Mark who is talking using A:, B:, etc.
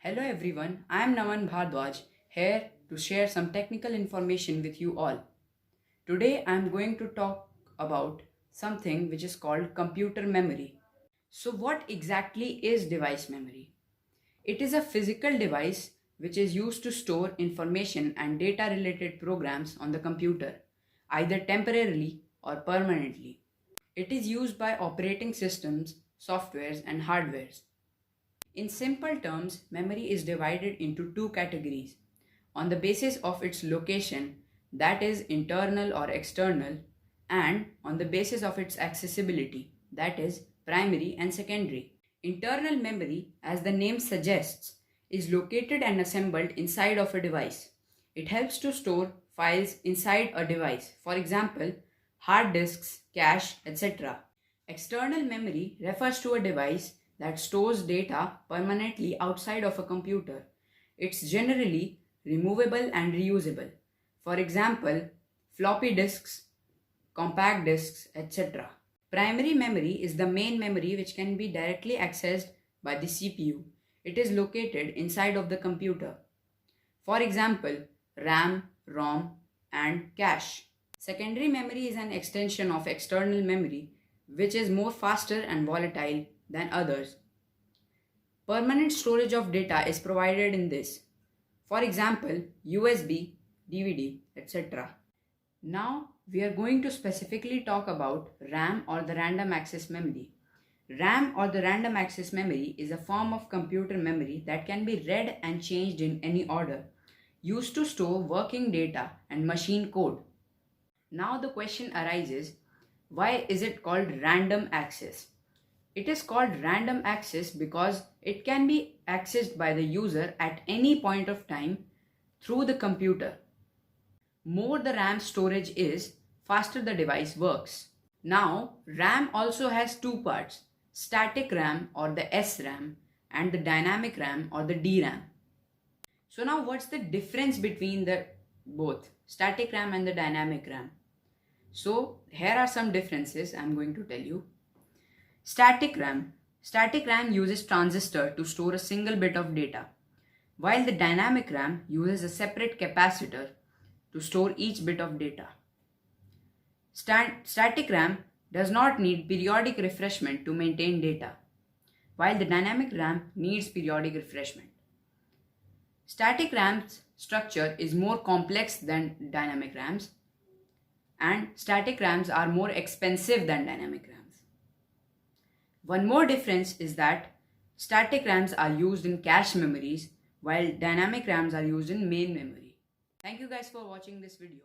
A: Hello everyone, I am Naman Bhardwaj here to share some technical information with you all. Today I am going to talk about something which is called computer memory. So what exactly is device memory? It is a physical device which is used to store information and data related programs on the computer, either temporarily or permanently. It is used by operating systems, softwares and hardwares. In simple terms, memory is divided into two categories on the basis of its location, that is, internal or external, and on the basis of its accessibility, that is, primary and secondary. Internal memory, as the name suggests, is located and assembled inside of a device. It helps to store files inside a device, for example, hard disks, cache, etc. External memory refers to a device that stores data permanently outside of a computer. It's generally removable and reusable. For example, floppy disks, compact disks, etc. Primary memory is the main memory which can be directly accessed by the CPU. It is located inside of the computer. For example, RAM, ROM, and cache. Secondary memory is an extension of external memory which is more faster and volatile than others. Permanent storage of data is provided in this. For example, USB, DVD, etc. Now we are going to specifically talk about RAM or the random access memory. RAM or the random access memory is a form of computer memory that can be read and changed in any order, used to store working data and machine code. Now the question arises, why is it called random access? It is called random access because it can be accessed by the user at any point of time through the computer. More the RAM storage is, faster the device works. Now, RAM also has two parts, static RAM or the SRAM and the dynamic RAM or the DRAM. So now what's the difference between the both, static RAM and the dynamic RAM? So here are some differences I'm going to tell you. Static RAM. Static RAM uses transistor to store a single bit of data, while the dynamic RAM uses a separate capacitor to store each bit of data. Static RAM does not need periodic refreshment to maintain data, while the dynamic RAM needs periodic refreshment. Static RAM's structure is more complex than dynamic RAMs, and static RAMs are more expensive than dynamic RAMs. One more difference is that static RAMs are used in cache memories while dynamic RAMs are used in main memory. Thank you guys for watching this video.